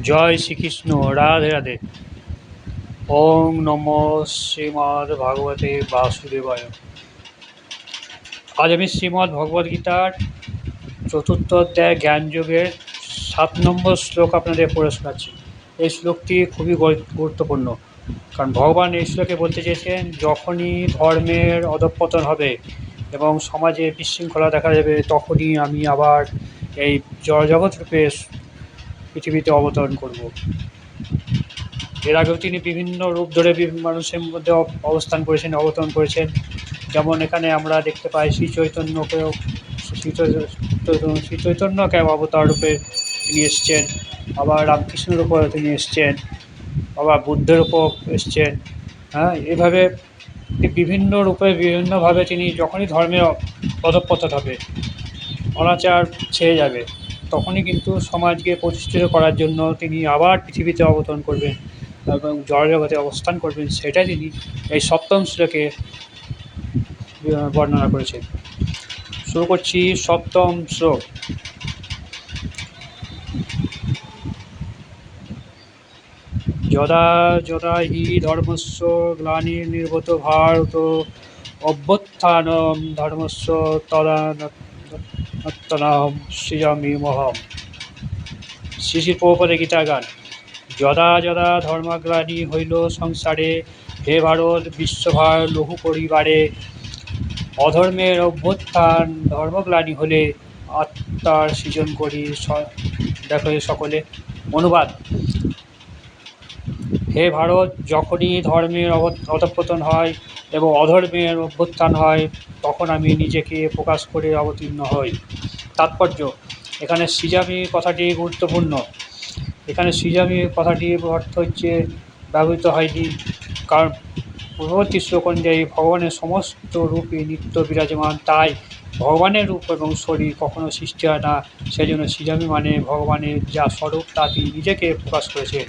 জয় শ্রীকৃষ্ণ। রাধে রাধে। ওং নমঃ শ্রীমদ্ ভাগবতে বাসুদেবায়। আজ আমি শ্রীমদ্ ভগবদ্গীতার চতুর্থ অধ্যায় জ্ঞানযোগের 7 নম্বর শ্লোক আপনাদের পড়ে শোনাচ্ছি। এই শ্লোকটি খুবই গুরুত্বপূর্ণ, কারণ ভগবান এই শ্লোকে বলতে চেয়েছেন যখনই ধর্মের অধঃপতন হবে এবং সমাজে বিশৃঙ্খলা দেখা যাবে, তখনই আমি আবার এই জড়জগৎ রূপে পৃথিবীতে অবতরণ করব। এর আগেও তিনি বিভিন্ন রূপ ধরে বিভিন্ন মানুষের মধ্যে অবতরণ করেছেন। যেমন এখানে আমরা দেখতে পাই শ্রী চৈতন্যকে অবতার রূপে তিনি এসছেন, আবার রামকৃষ্ণের উপর তিনি এসছেন, আবার বুদ্ধের উপর এসছেন। এভাবে বিভিন্ন রূপে বিভিন্নভাবে তিনি যখনই ধর্মের অধঃপতন হবে, অনাচার ছেয়ে যাবে, তখনই কিন্তু সমাজকে প্রতিষ্ঠিত করার জন্য তিনি আবার পৃথিবীতে অবতরণ করবেন এবং জড়জগতে অবস্থান করবেন। সেটাই তিনি এই সপ্তম শ্লোকে বর্ণনা করেছেন। শুরু করছি সপ্তম শ্লোক। যদা যদা হি ধর্মস্য গ্লানির্ভূতো ভারত অভ্যুত্থানম ধর্মস্য তদানীত্তনাহং সৃজাম্যহম। শ্রী শ্রী প্রভুপাদের গীতা গান। যদা যদা ধর্মগ্লানি হইল সংসারে, হে ভারত বিশ্বভার লঘু পরিবারে। অধর্মের অভ্যুত্থান ধর্মগ্লানি হলে, আত্মার সৃজন করি দেখো সকলে। অনুবাদ: হে ভারত, যখনই ধর্মের অধঃপতন হয় এবং অধর্মের অভ্যুত্থান হয়, তখন আমি নিজেকে প্রকাশ করে অবতীর্ণ হই। তাৎপর্য: এখানে সৃজামি কথাটি গুরুত্বপূর্ণ। এখানে সৃজামি কথাটির অর্থ হচ্ছে ব্যবহৃত হয়নি, কারণ পূর্ববর্তী শ্লোক অনুযায়ী ভগবানের সমস্ত রূপই নিত্য বিরাজমান, তাই ভগবানের রূপ এবং শরীর কখনো সৃষ্টি হয় না। সেই জন্য সৃজামি মানে ভগবানের যা স্বরূপ তা তিনি নিজেকে প্রকাশ করেছে।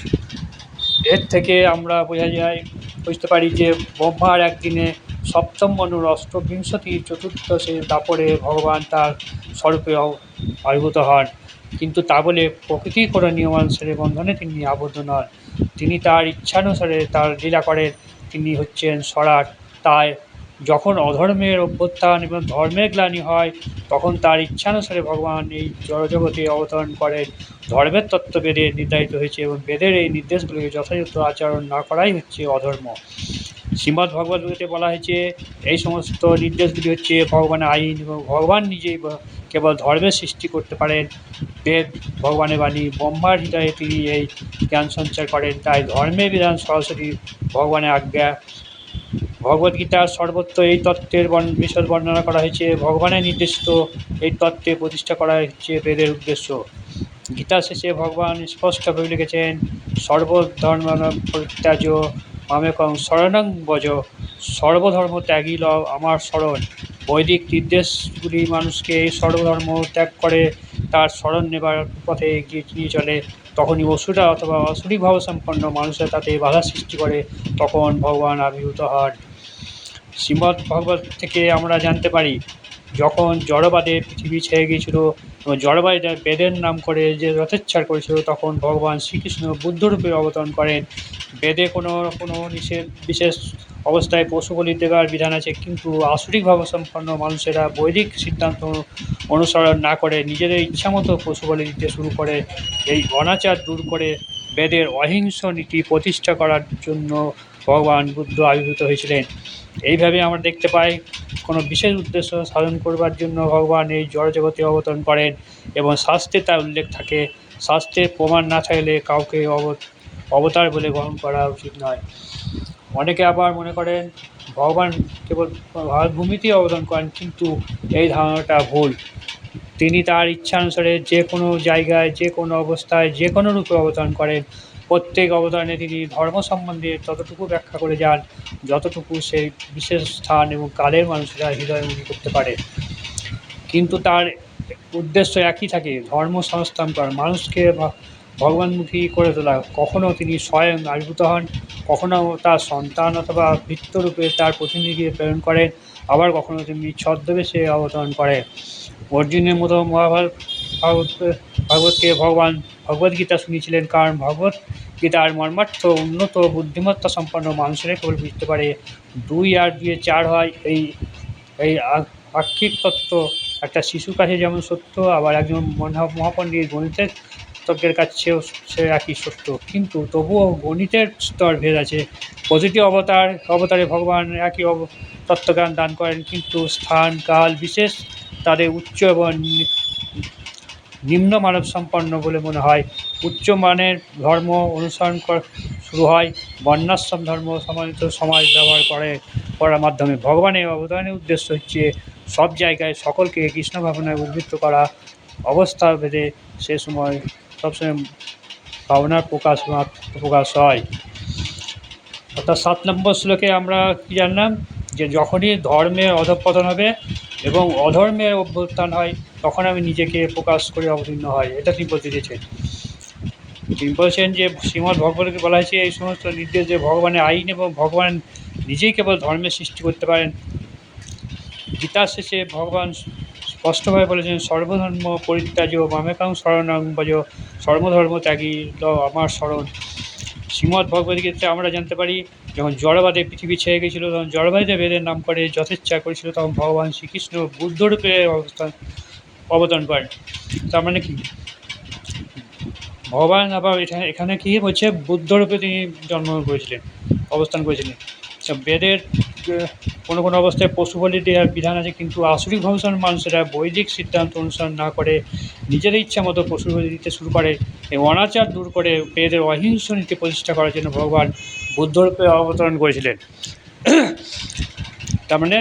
এর থেকে আমরা বুঝতে পারি যে ব্রহ্মার একদিনে সপ্তম মনুর অষ্টবিংশতি চতুর্দশে দাপরে ভগবান তার স্বরূপে আবির্ভূত হন, কিন্তু তা বলে প্রকৃতির কোনো নিয়মানুসারে বন্ধনে তিনি আবদ্ধ নন। তিনি তার ইচ্ছানুসারে তার লীলা করেন। তিনি হচ্ছেন স্বরাট। তাই যখন অধর্মের অভ্যুত্থান এবং ধর্মের গ্লানি হয়, তখন তার ইচ্ছানুসারে ভগবান এই জড়জগতে অবতরণ করেন। ধর্মের তত্ত্ব বেদে নির্ধারিত হয়েছে এবং বেদের এই নির্দেশগুলিকে যথাযথ আচরণ না করাই হচ্ছে অধর্ম। শ্রীমদ্ ভগবদ্গীতাতে বলা হয়েছে এই সমস্ত নির্দেশগুলি হচ্ছে ভগবানের আইন এবং ভগবান নিজেই কেবল ধর্মের সৃষ্টি করতে পারেন। বেদ ভগবানের বাণী, ব্রহ্মার হৃদয়ে তিনি এই জ্ঞান সঞ্চার করেন, তাই ধর্মের বিধান সরাসরি ভগবানের আজ্ঞা। ভগবদ্গীতার সর্বত্র এই তত্ত্বের বিশদ বর্ণনা করা হয়েছে। ভগবানের নির্দেশিত এই তত্ত্বে প্রতিষ্ঠা করা হচ্ছে বেদের উদ্দেশ্য। গীতার শেষে ভগবান স্পষ্টভাবে লিখেছেন, সর্বধর্মাণং পরিত্যাজ্য মামেকং শরণং ব্রজ। সর্বধর্ম ত্যাগী লও আমার শরণ। বৈদিক নির্দেশগুলি মানুষকে এই সর্বধর্ম ত্যাগ করে তার শরণ নেবার পথে এগিয়ে নিয়ে চলে। তখনই অসুরা অথবা অসুরিক ভাবসম্পন্ন মানুষেরা তাতে বাধা সৃষ্টি করে, তখন ভগবান আবির্ভূত হন। শ্রীমদ্ ভগবত থেকে আমরা জানতে পারি, যখন জড়বাদে পৃথিবী ছেয়ে গিয়েছিল এবং জড়বাদে বেদের নাম করে যে যথেচ্ছার করেছিল, তখন ভগবান শ্রীকৃষ্ণ বুদ্ধরূপে অবতরণ করেন। বেদে কোনো বিশেষ অবস্থায় পশু বলি দেবার বিধান আছে, কিন্তু আসরিক ভাবসম্পন্ন মানুষেরা বৈদিক সিদ্ধান্ত অনুসরণ না করে নিজেদের ইচ্ছামতো পশু বলি দিতে শুরু করে। এই অনাচার দূর করে বেদের অহিংস নীতি প্রতিষ্ঠা করার জন্য ভগবান বুদ্ধ আবির্ভূত হয়েছিলেন। এইভাবে আমরা দেখতে পাই, কোনো বিশেষ উদ্দেশ্য সাধন করবার জন্য ভগবান এই জড়জগতে অবতরণ করেন এবং শাস্ত্রে তার উল্লেখ থাকে। শাস্ত্রের প্রমাণ না থাকলে কাউকে অবতার বলে গ্রহণ করা উচিত নয়। অনেকে আবার মনে করেন ভগবান কেবল ভূমিতেই অবতরণ করেন, কিন্তু এই ধারণাটা ভুল। তিনি তার ইচ্ছানুসারে যে কোনো জায়গায়, যে কোনো অবস্থায়, যে কোনো রূপে অবতরণ করেন। প্রত্যেক অবতারণে তিনি ধর্ম সম্বন্ধে ততটুকু ব্যাখ্যা করে যান যতটুকু সেই বিশেষ স্থান এবং কালের মানুষেরা হৃদয়ঙ্গী করতে পারে। কিন্তু তার উদ্দেশ্য একই থাকে, ধর্ম সংস্থান করা, মানুষকে ভগবানমুখী করে তোলা। কখনও তিনি স্বয়ং আবির্ভূত হন, কখনও তার সন্তান অথবা ভৃত্যরূপে তার প্রতিনিধিকে প্রেরণ করেন, আবার কখনও তিনি ছদ্মবেশে অবতরণ করেন। অর্জুনের মতো মহাভারত ভাগবতকে ভগবান ভগবদ্গীতা শুনিয়েছিলেন, কারণ ভগবত গীতার মর্মার্থ উন্নত বুদ্ধিমত্তা সম্পন্ন মানুষেরা কেবল বুঝতে পারে। 2 আর 2 4 হয়, এই এই আক্ষিক তত্ত্ব একটা শিশুর কাছে যেমন সত্য, আবার একজন মহাপণ্ডিত গণিতের তজ্ঞের কাছেও সে একই সত্য। কিন্তু তবুও গণিতের স্তর ভেদ আছে। প্রতিটি অবতারে ভগবান একই তত্ত্বজ্ঞান দান করেন, কিন্তু স্থান কাল বিশেষ তাদের উচ্চ এবং নিম্ন মানব সম্পন্ন বলে মনে হয়। উচ্চ মানের ধর্ম অনুসরণ শুরু হয় বর্ণাশ্রম ধর্ম সমানিত সমাজ ব্যবহার করার মাধ্যমে। ভগবানের অবদানের উদ্দেশ্য হচ্ছে সব জায়গায় সকলকে কৃষ্ণ ভাবনায় উদ্বুদ্ধ করা। অবস্থা ভেদে সে সময় সবসময় ভাবনার প্রকাশ হয়। অর্থাৎ 7 নম্বর শ্লোকে আমরা কী জানলাম, যে যখনই ধর্মের অধঃপতন হবে এবং অধর্মের অভ্যুত্থান হয়, তখন আমি নিজেকে প্রকাশ করে অবতীর্ণ হয়। এটা তিনি বলতে চেয়েছেন। তিনি বলছেন যে শ্রীমদ্ ভগবদ্গীতায় বলা হয়েছে এই সমস্ত নির্দেশ যে ভগবানের আইন এবং ভগবান নিজেই কেবল ধর্মের সৃষ্টি করতে পারেন। গীতার শেষে ভগবান স্পষ্টভাবে বলেছেন, সর্বধর্ম পরিত্যাজ্য মামেকাং শরণং ভজ, সর্বধর্ম ত্যাগী আমার শরণ। শ্রীমদ্ ভগবদ্গীতায় আমরা জানতে পারি, যখন জড়বাদে পৃথিবী ছেয়ে গেছিলো, তখন জড়বাদে বেদের নাম করে যথেচ্ছা করেছিল, তখন ভগবান শ্রীকৃষ্ণ বুদ্ধরূপে অবতরণ করেন। তার মানে কি, ভগবান আবার এখানে কি বলছে, বুদ্ধরূপে তিনি জন্মগ্রহণ করেছিলেন, অবস্থান করেছিলেন। বেদের কোনো কোনো অবস্থায় পশু বলি দেওয়ার বিধান আছে, কিন্তু আসরিক ভবিষ্যৎ মানুষেরা বৈদিক সিদ্ধান্ত অনুসরণ না করে নিজের ইচ্ছা মতো পশু বলি দিতে শুরু করে। এই অনাচার দূর করে বেদের অহিংস নীতি প্রতিষ্ঠা করার জন্য ভগবান বুদ্ধরূপে অবতরণ করেছিলেন। তার মানে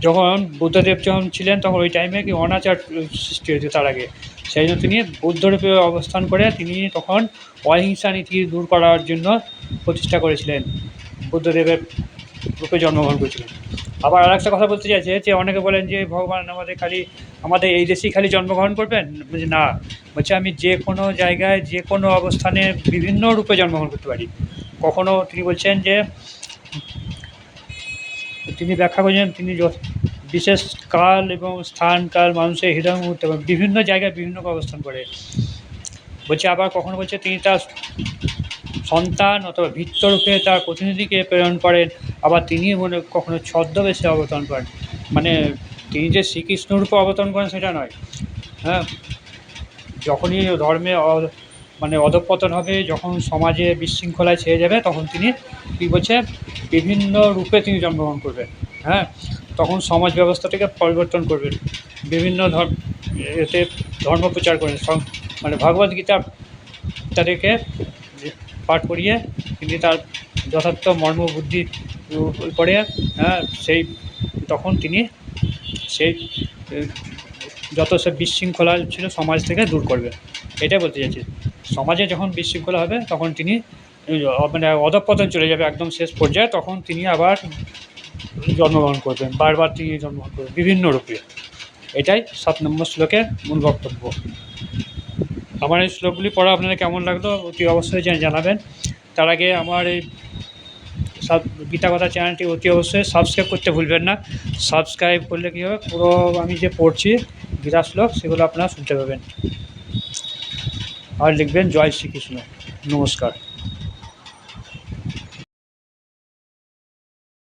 যখন বুদ্ধদেব যখন ছিলেন, তখন ওই টাইমে কি অনাচার সৃষ্টি হয়েছে তার আগে, সেই জন্য তিনি বুদ্ধরূপে অবস্থান করে তিনি তখন অহিংসা নীতি দূর করার জন্য প্রতিষ্ঠা করেছিলেন, বুদ্ধদেবের রূপে জন্মগ্রহণ করেছিলেন। আবার আর একটা কথা বলতে চাইছে, যে অনেকে বলেন যে ভগবান আমাদের এই দেশেই খালি জন্মগ্রহণ করবেন, বলছে না, বলছে আমি যে কোনো জায়গায় যে কোনো অবস্থানে বিভিন্ন রূপে জন্মগ্রহণ করতে পারি। কখনও তিনি বলছেন যে, তিনি ব্যাখ্যা করেছেন, তিনি বিশেষ কাল এবং স্থান কাল মানুষের হৃদয় মুহূর্তে বিভিন্ন জায়গায় বিভিন্ন অবস্থান করে। বলছে আবার কখনো বলছে তিনি তার সন্তান অথবা ভিত্তরূপে তার প্রতিনিধিকে প্রেরণ করেন, আবার তিনি কখনো ছদ্মবেশে অবতরণ করেন। মানে তিনি যে শ্রীকৃষ্ণরূপে অবতরণ করেন সেটা নয়। হ্যাঁ, যখনই ধর্মে অধঃপতন হবে, যখন সমাজে বিশৃঙ্খলায় ছেয়ে যাবে, তখন তিনি কী বলছে, বিভিন্ন রূপে তিনি জন্মগ্রহণ করবেন। হ্যাঁ, তখন সমাজ ব্যবস্থাটাকে পরিবর্তন করবেন, বিভিন্ন ধর্ম প্রচার করেন, ভগবদ্গীতা তাদেরকে পাঠ করিয়ে তিনি তার যথার্থ মর্ম বুদ্ধি করে, হ্যাঁ, তখন তিনি সেই যত সব বিশৃঙ্খলা ছিল সমাজ থেকে দূর করবেন। এটাই বলতে চাইছি, সমাজে যখন বিশৃঙ্খলা হবে তখন তিনি অধঃপতন চলে যাবে একদম শেষ পর্যায়ে, তখন তিনি আবার জন্মগ্রহণ করবেন, বারবার তিনি জন্মগ্রহণ করবেন বিভিন্ন রূপে। এটাই 7 নম্বর শ্লোকের মূল বক্তব্য। আমার এই শ্লোকগুলি পড়া আপনাদের কেমন লাগলো অতি অবশ্যই জানাবেন। তার আগে আমার এই গীতা কথা চ্যানেলটি অতি অবশ্যই সাবস্ক্রাইব করতে ভুলবেন না। সাবস্ক্রাইব করলে কী হবে, পুরো আমি যে পড়ছি গীতা শ্লোক সেগুলো আপনারা শুনতে পাবেন। আর লিখবেন জয় শ্রীকৃষ্ণ। নমস্কার।